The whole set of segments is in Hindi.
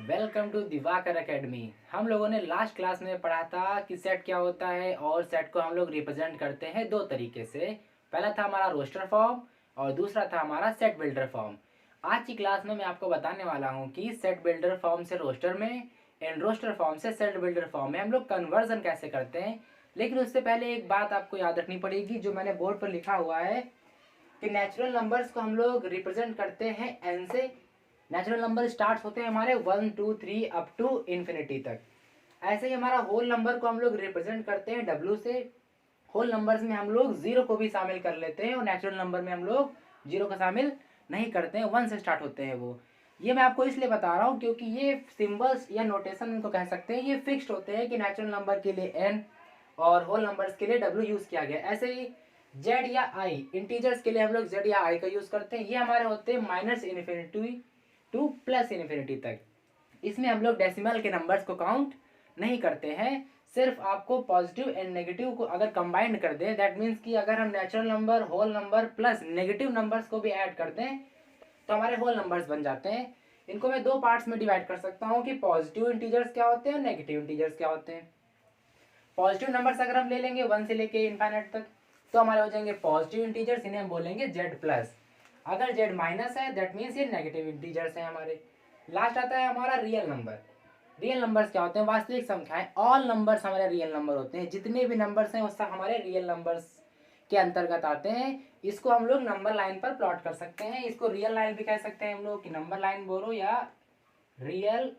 Welcome to Diwakar academy. हम लोगों ने लास्ट क्लास में पढ़ा था कि सेट क्या होता है और सेट को हम लोग रिप्रेजेंट करते हैं दो तरीके से। पहला था हमारा रोस्टर फॉर्म और दूसरा था हमारा सेट बिल्डर फॉर्म। आज की क्लास में मैं आपको बताने वाला हूं कि सेट बिल्डर फॉर्म से रोस्टर में एंड रोस्टर फॉर्म से सेट बिल्डर फॉर्म में हम लोग कन्वर्जन कैसे करते हैं। लेकिन उससे पहले एक बात आपको याद रखनी पड़ेगी जो मैंने बोर्ड पर लिखा हुआ है कि नेचुरल नंबर्स को हम लोग रिप्रेजेंट करते हैं एन से। नेचुरल नंबर स्टार्ट होते हैं हमारे 1 2 3 अप टू इन्फिनिटी तक। ऐसे ही हमारा होल नंबर को हम लोग रिप्रेजेंट करते हैं डब्ल्यू से। होल नंबर्स में हम लोग जीरो को भी शामिल कर लेते हैं और नेचुरल नंबर में हम लोग जीरो को शामिल नहीं करते हैं, वन से स्टार्ट होते हैं वो। ये मैं आपको इसलिए बता रहा हूँ क्योंकि ये सिंबल्स या नोटेशन उनको कह सकते हैं, ये फिक्स्ड होते हैं कि नेचुरल नंबर के लिए एन और होल नंबर्स के लिए डब्ल्यू यूज किया गया। ऐसे ही जेड या आई इंटीजर्स के लिए हम लोग जेड या आई का यूज करते हैं। ये हमारे होते हैं minus infinity two plus infinity तक। इसमें हम लोग डेसिमल के नंबर्स को काउंट नहीं करते हैं। सिर्फ आपको पॉजिटिव एंड नेगेटिव को अगर कंबाइंड कर दें, दैट मीन्स कि अगर हम natural number, whole number plus negative numbers को भी ऐड कर दें तो हमारे होल नंबर्स बन जाते हैं। इनको मैं दो पार्ट्स में डिवाइड कर सकता हूँ कि पॉजिटिव इंटीजर्स क्या होते हैं और नेगेटिव इंटीजर्स क्या होते हैं। पॉजिटिव नंबर्स अगर हम ले लेंगे 1 से लेके इनफाइनाइट तक तो हमारे हो जाएंगे पॉजिटिव इंटीजर्स, इन्हें हम बोलेंगे जेड प्लस। अगर जेड माइनस है दैट मीन्स ये नेगेटिव इंटीजर्स हैं हमारे। लास्ट आता है हमारा रियल नंबर। रियल नंबर्स क्या होते हैं? वास्तविक संख्याएं। ऑल नंबर्स हमारे रियल नंबर होते हैं, जितने भी नंबर्स हैं वो सब हमारे रियल नंबर्स के अंतर्गत आते हैं। इसको हम लोग नंबर लाइन पर प्लॉट कर सकते हैं। इसको रियल लाइन भी कह सकते हैं हम लोग कि नंबर लाइन बोलो या रियल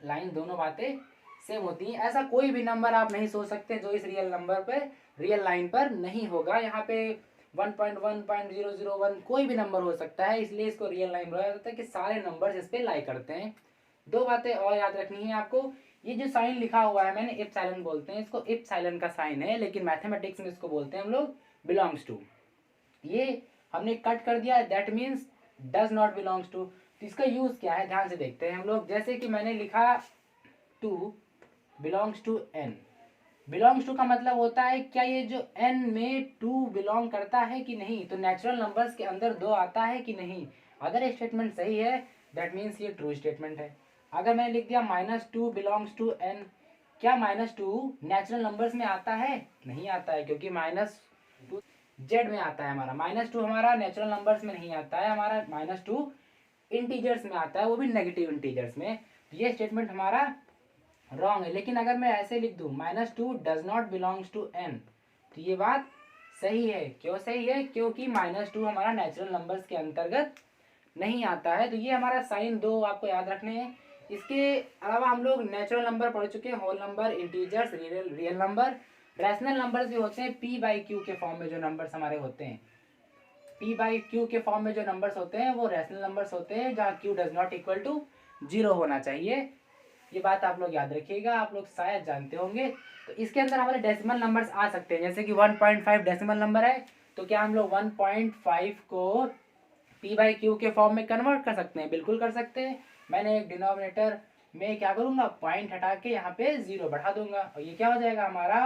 लाइन, दोनों बातें सेम होती हैं। ऐसा कोई भी नंबर आप नहीं सोच सकते जो इस रियल नंबर पे रियल लाइन पर नहीं होगा। यहाँ पे 1.1.001 कोई भी नंबर हो सकता है, इसलिए इसको रियल लाइन बोला जाता है कि सारे नंबर्स इस पे लाई करते हैं। दो बातें और याद रखनी है आपको। ये जो साइन लिखा हुआ है मैंने इप्सिलॉन बोलते हैं इसको, इप्सिलॉन का साइन है, लेकिन मैथमेटिक्स में इसको बोलते हैं हम लोग बिलोंग्स टू। ये हमने कट कर दिया, that means does not belongs to. तो इसका यूज क्या है ध्यान से देखते हैं हम लोग। जैसे कि मैंने लिखा two belongs to N. Belongs to का मतलब होता है क्या ये जो एन में टू बिलोंग करता है कि नहीं, तो नेचुरल नंबर्स के अंदर दो आता है कि नहीं। अगर ये स्टेटमेंट सही है दैट मीन्स ये ट्रू स्टेटमेंट है। अगर मैंने लिख दिया -2 बिलोंग्स टू एन, क्या -2 नेचुरल नंबर्स में आता है? नहीं आता है, क्योंकि -2 जेड में आता है हमारा। -2 हमारा नेचुरल नंबर्स में नहीं आता है, हमारा -2 इंटीजर्स में आता है, वो भी नेगेटिव इंटीजर्स में। तो ये स्टेटमेंट हमारा रॉन्ग है। लेकिन अगर मैं ऐसे लिख दूं -2 does not belongs to N, तो ये बात सही है। क्यों सही है? क्योंकि -2 हमारा नेचुरल नंबर्स के अंतर्गत नहीं आता है। तो ये हमारा साइन दो आपको याद रखने हैं। इसके अलावा हम लोग नेचुरल नंबर पढ़ चुके हैं, whole number, integers, real number. Rational numbers भी होते हैं p/q के फॉर्म में। जो नंबर्स हमारे होते हैं p/q के फॉर्म में, जो नंबर्स होते हैं वो रैशनल नंबर्स होते हैं जहाँ q does not equal to 0 होना चाहिए। ये बात आप लोग याद रखिएगा, आप लोग शायद जानते होंगे। तो इसके अंदर हमारे डेसिमल नंबर्स आ सकते हैं, जैसे कि 1.5 डेसिमल नंबर है तो क्या हम लोग 1.5 को p/q के फॉर्म में कन्वर्ट कर सकते हैं? बिल्कुल कर सकते हैं। मैंने एक डिनोमिनेटर में क्या करूंगा, पॉइंट हटा के यहाँ पे 0 बढ़ा दूंगा और ये क्या हो जाएगा हमारा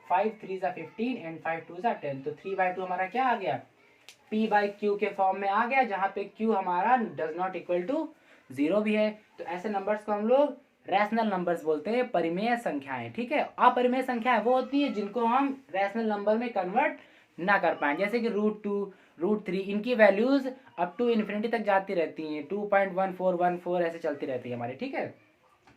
5 3 15 एंड 5 2 10। तो 3/2 हमारा क्या आ गया, p/q के फॉर्म में आ गया, जहाँ पे q हमारा डज नॉट इक्वल टू 0 भी है। तो ऐसे नंबर्स को हम लोग रैशनल नंबर्स बोलते हैं, परिमेय संख्याएं। ठीक है। अपरिमेय संख्याएं वो होती है जिनको हम रैशनल नंबर में कन्वर्ट ना कर पाए, जैसे कि √2, √3, इनकी वैल्यूज अप टू इन्फिनिटी तक जाती रहती हैं, 2.1414 ऐसे चलती रहती है हमारी। ठीक है।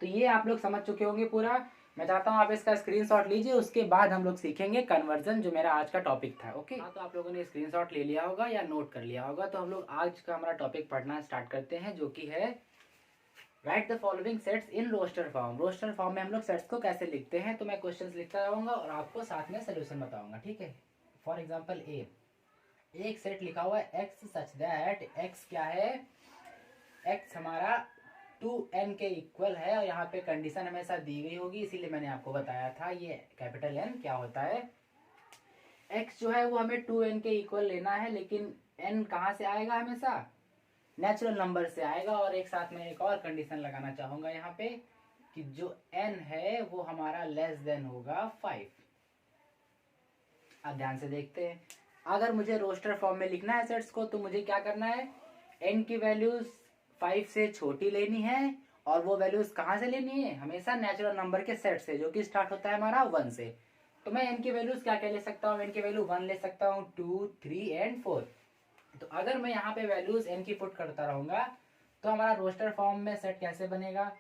तो ये आप लोग समझ चुके होंगे पूरा। मैं चाहता हूँ आप इसका स्क्रीनशॉट लीजिए, उसके बाद हम लोग सीखेंगे कन्वर्जन, जो मेरा आज का टॉपिक था। ओके। हाँ, तो आप लोगों ने स्क्रीनशॉट ले लिया होगा या नोट कर लिया होगा। तो हम लोग आज का हमारा टॉपिक पढ़ना स्टार्ट करते हैं, जो कि है write the following sets in roster form. Roster form में हम लोग सेट्स को कैसे लिखते हैं, तो मैं क्वेश्चंस लिखता रहूंगा और आपको साथ में सोल्यूशन बताऊंगा। ठीक है। फॉर एग्जांपल एक सेट लिखा हुआ है x सच दैट x क्या है, x हमारा 2n के इक्वल है और यहाँ पे कंडीशन हमेशा दी गई होगी, इसीलिए मैंने आपको बताया था ये कैपिटल N क्या होता है। x जो है वो हमें 2n के इक्वल लेना है, लेकिन n कहाँ से आएगा? हमेशा नेचुरल नंबर से आएगा। और एक साथ में एक और कंडीशन लगाना चाहूंगा यहाँ पे कि जो n है वो हमारा लेस देन होगा 5। अब ध्यान से देखते हैं, अगर मुझे रोस्टर फॉर्म में लिखना है सेट्स को तो मुझे क्या करना है, n की वैल्यूज 5 से छोटी लेनी है और वो वैल्यूज कहाँ से लेनी है, हमेशा नेचुरल नंबर के सेट से, जो कि स्टार्ट होता है हमारा 1 से। तो मैं इनकी वैल्यूज क्या क्या ले सकता हूँ, इनकी वैल्यू 1 ले सकता हूँ, 2, 3 एंड 4। तो अगर मैं यहाँ पे वैल्यूज n की पुट करता रहूंगा तो हमारा रोस्टर फॉर्म में सेट कैसे बनेगा।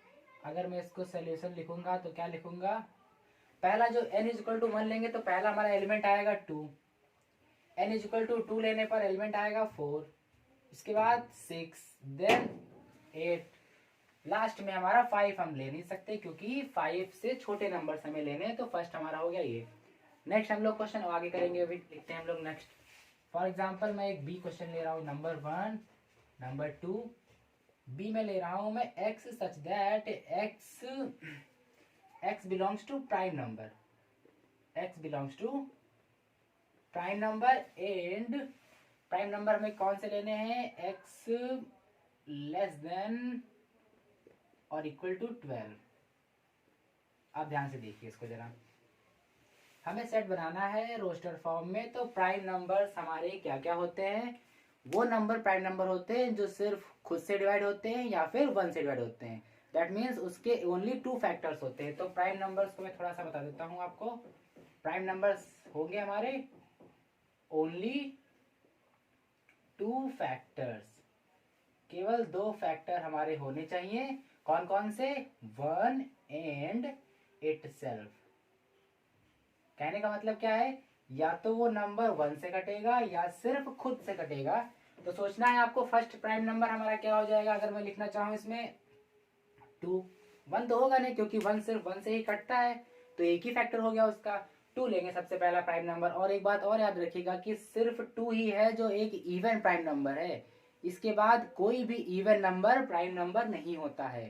अगर मैं इसको सोल्यूशन लिखूंगा तो क्या लिखूंगा, पहला जो n इज इक्वल टू 1 लेंगे तो पहला हमारा एलिमेंट आएगा 2, n इज इक्वल टू 2 लेने पर एलिमेंट आएगा 4, इसके बाद 6, देन 8, लास्ट में हमारा 5 हम ले नहीं सकते क्योंकि 5 से छोटे नंबर हमें लेने हैं। तो फर्स्ट हमारा हो गया ये। नेक्स्ट हम लोग क्वेश्चन आगे करेंगे, अभी लिखते हैं हम लोग नेक्स्ट। फॉर एग्जाम्पल मैं एक बी क्वेश्चन ले रहा हूँ, नंबर 1, नंबर 2, बी में ले रहा हूँ मैं x such that x belongs to prime number, x belongs to prime number and prime number हमें कौन से लेने हैं, x लेस देन और इक्वल टू 12। आप ध्यान से देखिए इसको जरा, हमें सेट बनाना है रोस्टर फॉर्म में। तो प्राइम नंबर्स हमारे क्या क्या होते हैं, वो नंबर प्राइम नंबर होते हैं जो सिर्फ खुद से डिवाइड होते हैं या फिर 1 से डिवाइड होते हैं। दैट मीन्स उसके ओनली 2 फैक्टर्स होते हैं। तो प्राइम नंबर्स को मैं थोड़ा सा बता देता हूँ आपको। प्राइम नंबर्स होंगे हमारे ओनली 2 फैक्टर्स, केवल 2 फैक्टर हमारे होने चाहिए। कौन कौन से, 1 एंड इटसेल्फ। कहने का मतलब क्या है, या तो वो नंबर 1 से कटेगा या सिर्फ खुद से कटेगा। तो सोचना है आपको फर्स्ट प्राइम नंबर हमारा क्या हो जाएगा। अगर मैं लिखना चाहूँ इसमें 2, 1 तो होगा नहीं क्योंकि 1 सिर्फ 1 से ही कटता है, तो एक ही फैक्टर हो गया उसका, 2 लेंगे सबसे पहला प्राइम नंबर। और एक बात और याद रखिएगा कि सिर्फ 2 ही है जो एक इवन प्राइम नंबर है, इसके बाद कोई भी इवन नंबर प्राइम नंबर नहीं होता है।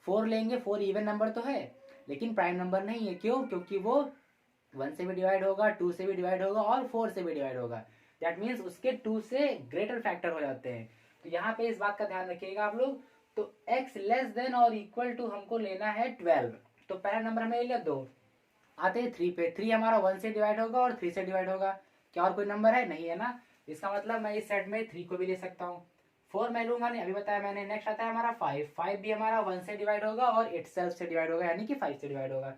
4 लेंगे, 4 इवन नंबर तो है लेकिन प्राइम नंबर नहीं है। क्यों, क्योंकि वो 1 से भी डिवाइड होगा, 2 से भी डिवाइड होगा और 4 से भी डिवाइड होगा। दैट मीन्स उसके 2 से ग्रेटर फैक्टर हो जाते हैं। तो यहाँ पे इस बात का ध्यान रखिएगा आप लोग। तो x लेस देन और इक्वल टू हमको लेना है 12। तो पहला नंबर हमें ले लिया 2, आते हैं 3 पे। 3 हमारा 1 से डिवाइड होगा और 3 से डिवाइड होगा। क्या और कोई नंबर है, नहीं है ना। इसका मतलब मैं इस सेट में 3 को भी ले सकता हूँ। 4 मैं लूंगा नहीं, अभी बताया मैंने। नेक्स्ट आता है हमारा 5, 5 भी हमारा 1 से डिवाइड होगा और इटसेल्फ से डिवाइड होगा, यानी कि 5 से डिवाइड होगा।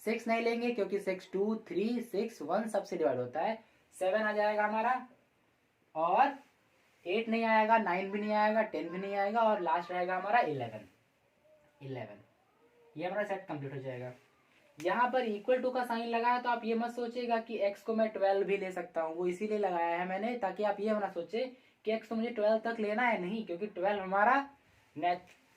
6 नहीं लेंगे क्योंकि 6, 2, 3, 6, 1 सबसे डिवाइड होता है। 7 आ जाएगा हमारा, और 8 नहीं आएगा, 9 भी नहीं आएगा, 10 भी नहीं आएगा, और लास्ट रहेगा हमारा 11। ये हमारा सेट कंप्लीट हो जाएगा। यहाँ पर इक्वल टू का साइन लगाया तो आप ये मत सोचिएगा कि x को मैं 12 भी ले सकता हूँ, वो इसीलिए लगाया है मैंने ताकि आप ये ना सोचे कि x को मुझे 12 तक लेना है। नहीं, क्योंकि 12 हमारा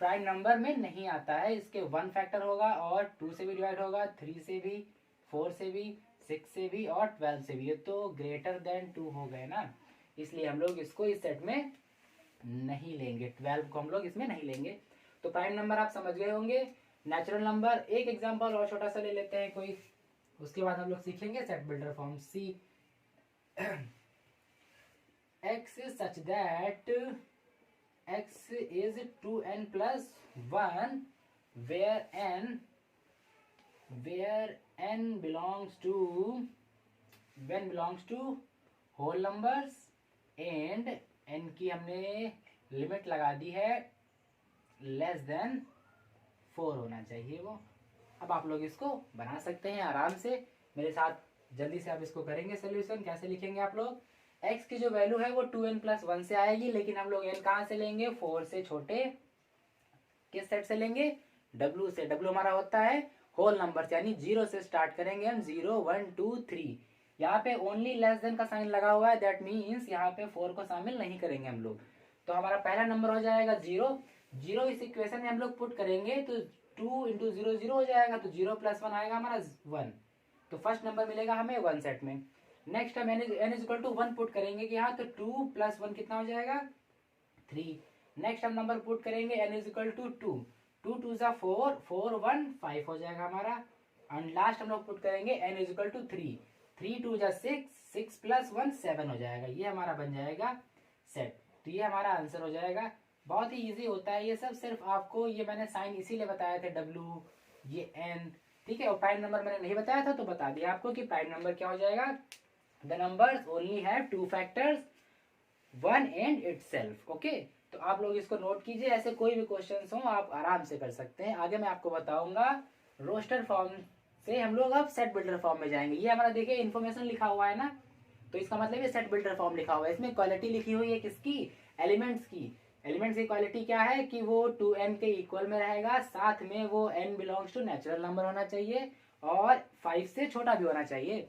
प्राइम नंबर में नहीं आता है। इसके 1 फैक्टर होगा और 2 से भी डिवाइड होगा, 3 से भी, 4 से भी, 6 से भी और 12 से भी। ये तो ग्रेटर देन 2 हो गए ना, इसलिए हम लोग इसको इस सेट में नहीं लेंगे। 12 को हम लोग इसमें नहीं लेंगे। तो प्राइम नंबर आप समझ गए होंगे। नेचुरल नंबर एक एग्जांपल और छोटा सा ले लेते हैं कोई, उसके बाद हम लोग सीखेंगे set builder form. C x such that x is 2n plus 1 where n belongs to whole numbers and n की हमने लिमिट लगा दी है लेस देन 4 होना चाहिए वो। अब आप लोग इसको बना सकते हैं आराम से मेरे साथ, जल्दी से आप इसको करेंगे सोल्यूशन। कैसे लिखेंगे आप लोग, x की जो वैल्यू है वो 2n plus 1 से आएगी, लेकिन हम लोग n कहाँ से लेंगे, 4 से छोटे किस सेट से लेंगे, w से। w हमारा होता है होल नंबर, यानी 0 से स्टार्ट करेंगे हम, 0, 1, 2, 3। यहाँ पे ओनली लेस देन का साइन लगा हुआ है, दैट मीन्स यहाँ पे 4 को शामिल नहीं करेंगे हम लोग। तो हमारा पहला नंबर हो जाएगा 0। 0 इस इक्वेशन में हम लोग पुट करेंगे तो 2 इंटू 0 0 हो जाएगा, तो 0 प्लस 1 आएगा हमारा 1। तो फर्स्ट नंबर मिलेगा हमें 1 सेट में। नेक्स्ट हम n is equal to 1 put करेंगे कि यहाँ, तो 2 प्लस 1 कितना हो जाएगा, 3। नेक्स्ट हम नंबर पुट करेंगे n इज इक्वल टू 2, 2 2 जा 4, 4 1 5 हो जाएगा हमारा। एंड लास्ट हम लोग पुट करेंगे n इज इक्वल टू 3, 3 2 जा 6, 6 प्लस 1 7 हो जाएगा। ये हमारा बन जाएगा सेट। तो ये हमारा आंसर हो जाएगा। बहुत ही इजी होता है ये सब, सिर्फ आपको ये मैंने साइन इसीलिए बताया थे w, ये n, ठीक है। और प्राइम नंबर मैंने नहीं बताया था तो बता दिया आपको कि प्राइम नंबर क्या हो जाएगा, the numbers only have 2 factors 1 and itself. Okay, तो आप लोग इसको नोट कीजिए, ऐसे कोई भी क्वेश्चन हो आप आराम से कर सकते हैं। आगे मैं आपको बताऊंगा रोस्टर फॉर्म से हम लोग अब सेट बिल्डर फॉर्म में जाएंगे। ये हमारा देखिए इन्फॉर्मेशन लिखा हुआ है ना, तो इसका मतलब ये सेट बिल्डर फॉर्म लिखा हुआ है। इसमें क्वालिटी लिखी हुई है किसकी, एलिमेंट्स की। एलिमेंट्स की क्वालिटी क्या है कि वो 2n के इक्वल में रहेगा, साथ में वो n belongs to natural number होना चाहिए और 5 से छोटा भी होना चाहिए।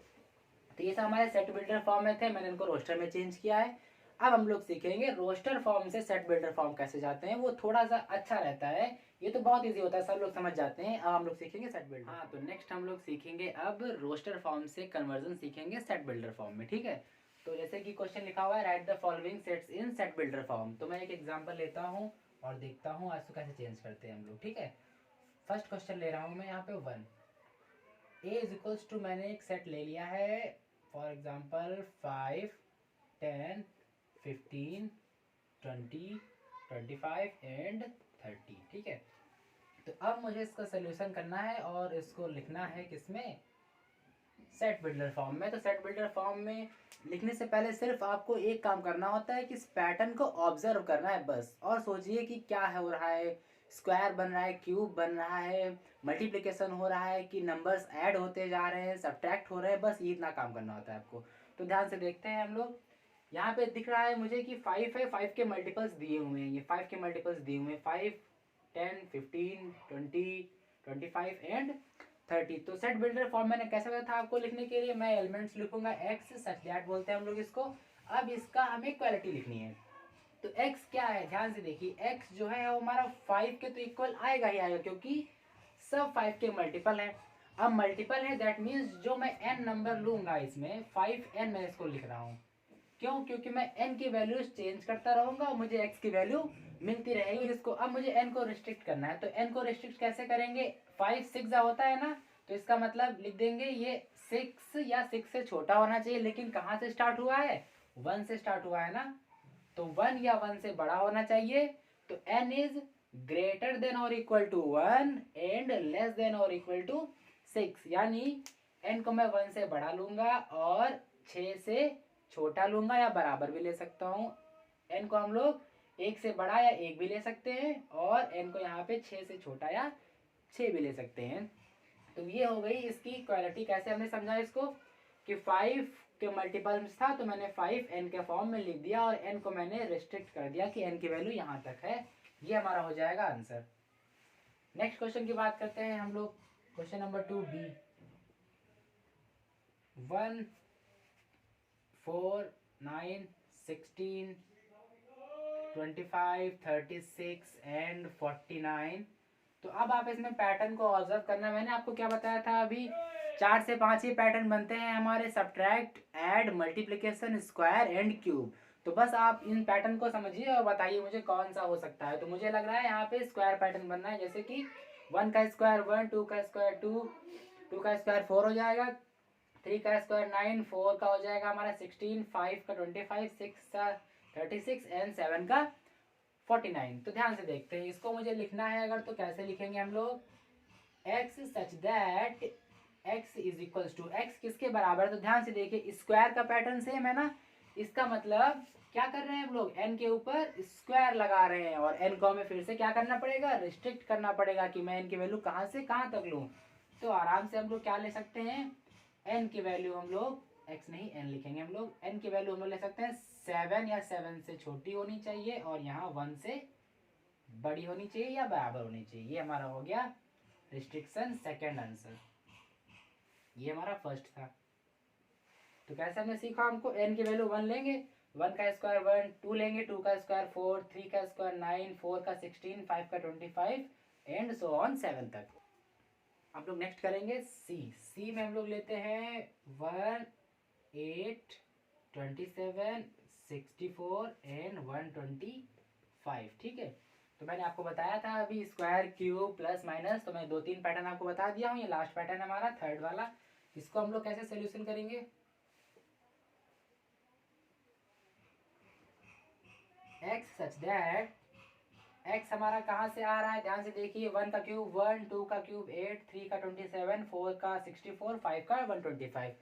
तो ये सब हमारे सेट बिल्डर फॉर्म में थे, मैंने इनको रोस्टर में चेंज किया है। अब हम लोग सीखेंगे रोस्टर फॉर्म से सेट बिल्डर फॉर्म कैसे जाते हैं, वो थोड़ा सा अच्छा रहता है। ये तो बहुत इजी होता है, सब लोग समझ जाते हैं। अब हम लोग सीखेंगे सेट बिल्डर। हाँ, तो नेक्स्ट हम लोग सीखेंगे अब रोस्टर फॉर्म से कन्वर्जन सीखेंगे सेट बिल्डर फॉर्म में, ठीक है। तो जैसे कि क्वेश्चन लिखा हुआ है write the following sets in set builder form, तो मैं एक एग्जांपल लेता हूँ और देखता हूँ आज तो कैसे चेंज करते हैं हम लोग, ठीक है। फर्स्ट क्वेश्चन ले रहा हूँ मैं यहाँ पे 1 ए इज इक्वल्स टू, मैंने एक सेट ले लिया है फॉर एग्जाम्पल 5 10 15 20 25 एंड 30, ठीक है। तो अब मुझे इसका सोल्यूशन करना है और इसको लिखना है किसमें, सेट बिल्डर फॉर्म में। तो सेट बिल्डर फॉर्म में लिखने से पहले सिर्फ आपको एक काम करना होता है कि इस पैटर्न को ऑब्जर्व करना है बस, और सोचिए कि क्या हो रहा है, स्क्वायर बन रहा है, क्यूब बन रहा है, मल्टीप्लिकेशन हो रहा है, कि नंबर्स ऐड होते जा रहे हैं, सब्ट्रैक्ट हो रहे हैं, बस ये इतना काम करना होता है आपको। तो ध्यान से देखते हैं हम लोग। यहाँ पे दिख रहा है मुझे कि 5 है, 5 के मल्टीपल्स दिए हुए हैं, ये 5 के मल्टीपल्स दिए हुए हैं 5 10 15 20 25 एंड 30। तो सेट बिल्डर फॉर्म मैंने कैसे बताया था आपको लिखने के लिए, मैं एलिमेंट्स लिखूंगा x सच दैट बोलते हैं हम लोग इसको। अब इसका हमें क्वालिटी लिखनी है। तो x क्या है, ध्यान से देखिए, x जो है वो हमारा 5 के तो इक्वल आएगा ही आएगा, क्योंकि सब 5 के मल्टीपल है। अब मल्टीपल है दैट मीन्स जो मैं n नंबर लूंगा इसमें 5n मैं इसको लिख रहा हूँ। क्यों, क्योंकि मैं n की वैल्यूज चेंज करता रहूंगा और मुझे x की वैल्यू मिलती रहेगी इसको। अब मुझे n को रिस्ट्रिक्ट करना है, तो n को रिस्ट्रिक्ट कैसे करेंगे, 5 6 होता है ना, तो इसका मतलब लिख देंगे ये 6 या 6 से छोटा होना चाहिए, लेकिन कहाँ से स्टार्ट हुआ है, 1 से स्टार्ट हुआ है ना, तो 1 या 1 से बड़ा होना चाहिए। तो n इज ग्रेटर देन और equal to 1 and less than और इक्वल टू 6, यानी n को मैं 1 से बड़ा लूंगा और 6 से छोटा लूंगा या बराबर भी ले सकता हूँ। n को हम लोग 1 से बड़ा या 1 भी ले सकते हैं, और n को यहाँ पे 6 से छोटा या 6 भी ले सकते हैं। तो ये हो गई इसकी क्वालिटी। कैसे हमने समझा इसको कि 5 के मल्टीपल्स था तो मैंने 5 n के फॉर्म में लिख दिया और n को मैंने रिस्ट्रिक्ट कर दिया कि n की वैल्यू यहाँ तक है। ये हमारा हो जाएगा आंसर। नेक्स्ट क्वेश्चन की बात करते हैं हम लोग, क्वेश्चन नंबर 2b 1 4 9 16 25 36 एंड 49। तो अब आप इसमें पैटर्न को ऑब्जर्व करना। मैंने आपको क्या बताया था अभी, 4 से 5 ही पैटर्न बनते हैं हमारे, subtract, add, multiplication, square and cube. तो बस आप इन पैटर्न को समझिए और बताइए मुझे कौन सा हो सकता है। तो मुझे लग रहा है यहाँ पे स्क्वायर पैटर्न बनना है, जैसे कि 1 का स्क्वायर 1, 2 का स्क्वायर 2, 2 का स्क्वायर 4 हो जाएगा, 3 का स्क्वायर 9, 4 का हो जाएगा हमारा 16, 5 का 25, 6 का 36 एंड 7 का 49। तो ध्यान से देखते हैं, इसको मुझे लिखना है अगर तो कैसे लिखेंगे हम लोग, x such that x is equals to, x किसके बराबर है, तो ध्यान से देखिए स्क्वायर का पैटर्न सेम है ना, इसका मतलब क्या कर रहे हैं हम लोग, n के ऊपर स्क्वायर लगा रहे हैं और n को हमें फिर से क्या करना पड़ेगा, रिस्ट्रिक्ट करना पड़ेगा कि मैं n की वैल्यू कहाँ से कहाँ तक लूँ। तो आराम से हम लोग क्या ले सकते हैं, n की वैल्यू हम लोग x नहीं n लिखेंगे हम लोग, n की वैल्यू हम लोग ले सकते हैं 7 या 7 से छोटी होनी चाहिए और यहाँ 1 से बड़ी होनी चाहिए या बराबर होनी चाहिए। ये हमारा हो गया रिस्ट्रिक्शन सेकंड आंसर, ये हमारा फर्स्ट था। तो कैसे हमने सीखा, हमको n की वैल्यू 1 लेंगे, 1 का स्क्वायर 1, 2 लेंगे, 2 का स्क्वायर 4, 3 का स्क्वायर 9, 4 का 16, 5 का 25 एंड सो ऑन 7 तक। आप लोग नेक्स्ट करेंगे सी में हम लोग लेते हैं 1 8 27 64 एंड 125, ठीक है। तो मैंने आपको बताया था अभी स्क्वायर क्यूब प्लस माइनस, तो मैं 2-3 पैटर्न आपको बता दिया हूँ। ये लास्ट पैटर्न हमारा थर्ड वाला, इसको हम लोग कैसे सोल्यूशन करेंगे, x सच दैट x हमारा कहाँ से आ रहा है, ध्यान से देखिए, 1 का क्यूब 1, 2 का क्यूब 8, 3 का 27, 4 का 64, 5 का 125।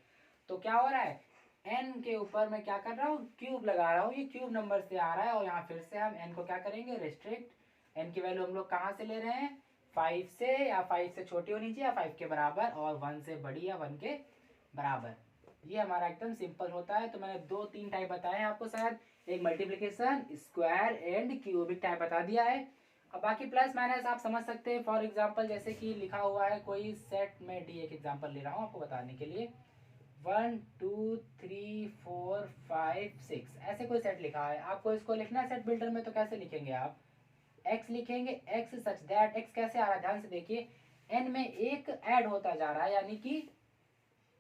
तो क्या हो रहा है, n के ऊपर मैं क्या कर रहा हूँ, क्यूब लगा रहा हूँ, ये क्यूब नंबर से आ रहा है और यहाँ फिर से हम n को क्या करेंगे, रिस्ट्रिक्ट। n की वैल्यू हम लोग कहाँ से ले रहे हैं, 5 से, या 5 से छोटी होनी चाहिए या 5 के बराबर, और 1 से बड़ी या 1 के बराबर। ये हमारा एकदम सिंपल होता है। तो मैंने 2-3 टाइप बताए हैं आपको शायद, एक multiplication, square and cubic type बता दिया है। अब बाकी प्लस माइनस आप समझ सकते हैं। फॉर एग्जांपल जैसे कि लिखा हुआ है कोई सेट में, डी एक एग्जांपल ले रहा हूँ आपको बताने के लिए, 1 2 3 4 5 6 ऐसे कोई सेट लिखा है, आपको इसको लिखना है सेट बिल्डर में, तो कैसे लिखेंगे आप, x लिखेंगे, x सच दैट, x कैसे आ रहा है ध्यान से देखिए, n में एक ऐड होता जा रहा है, यानी कि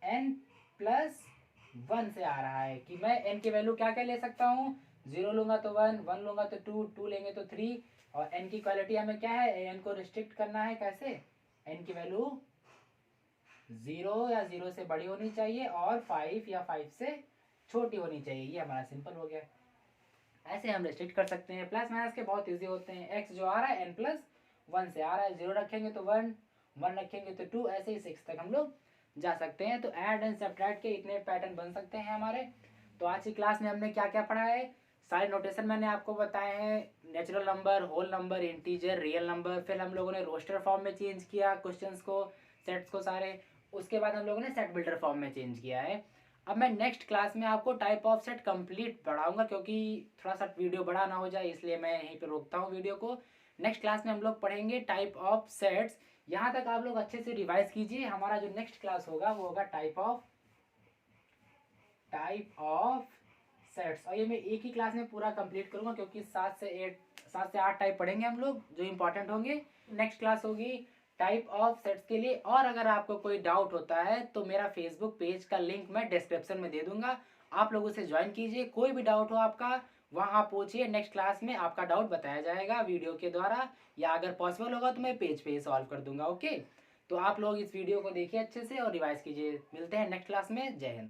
n प्लस 1 से आ रहा है, कि मैं n की वैल्यू क्या क्या ले सकता हूँ, 0 लूंगा तो 1, 1 लूंगा तो 2, 2 लेंगे तो 3, और n की क्वालिटी हमें क्या है, n को रिस्ट्रिक्ट करना है, कैसे, n की वैल्यू 0 या 0 से बड़ी होनी चाहिए और 5 या 5 से छोटी होनी चाहिए। ये हमारा सिंपल हो गया। ऐसे हम रिस्ट्रिक्ट कर सकते हैं। प्लस माइनस के बहुत इजी होते हैं। x जो आ रहा है n प्लस 1 से आ रहा है, 0 रखेंगे तो 1, 1 रखेंगे तो 2, ऐसे ही 6 तक हम लोग जा सकते हैं। तो ऐड एंड सब्ट्रैक्ट के इतने पैटर्न बन सकते हैं हमारे। तो आज की क्लास में हमने क्या क्या पढ़ा है, सारे नोटेशन मैंने आपको बताए हैं, natural number, whole number, integer, real number, फिर हम लोगों ने रोस्टर फॉर्म में चेंज किया क्वेश्चंस को, सेट्स को सारे, उसके बाद हम लोगों ने सेट बिल्डर फॉर्म में चेंज किया है। अब मैं नेक्स्ट क्लास में आपको टाइप ऑफ सेट कंप्लीट पढ़ाऊंगा, क्योंकि थोड़ा सा वीडियो बड़ा ना हो जाए, इसलिए मैं यहीं पे रोकता हूँ वीडियो को। नेक्स्ट क्लास में हम लोग पढ़ेंगे टाइप ऑफ सेट्स। यहाँ तक आप लोग अच्छे से रिवाइज कीजिए। हमारा जो नेक्स्ट क्लास होगा वो होगा टाइप ऑफ सेट्स, और ये मैं एक ही क्लास में पूरा कंप्लीट करूंगा, क्योंकि 7 से 8 टाइप पढ़ेंगे हम लोग जो इंपॉर्टेंट होंगे। नेक्स्ट क्लास होगी टाइप ऑफ सेट्स के लिए। और अगर आपको कोई डाउट होता है तो मेरा फेसबुक पेज का लिंक मैं डिस्क्रिप्शन में दे दूंगा, आप लोग उसे ज्वाइन कीजिए। कोई भी डाउट हो आपका वहाँ आप पूछिए, नेक्स्ट क्लास में आपका डाउट बताया जाएगा वीडियो के द्वारा, या अगर पॉसिबल होगा तो मैं पेज पे सॉल्व कर दूंगा। ओके, तो आप लोग इस वीडियो को देखिए अच्छे से और रिवाइज कीजिए। मिलते हैं नेक्स्ट क्लास में। जय हिंद।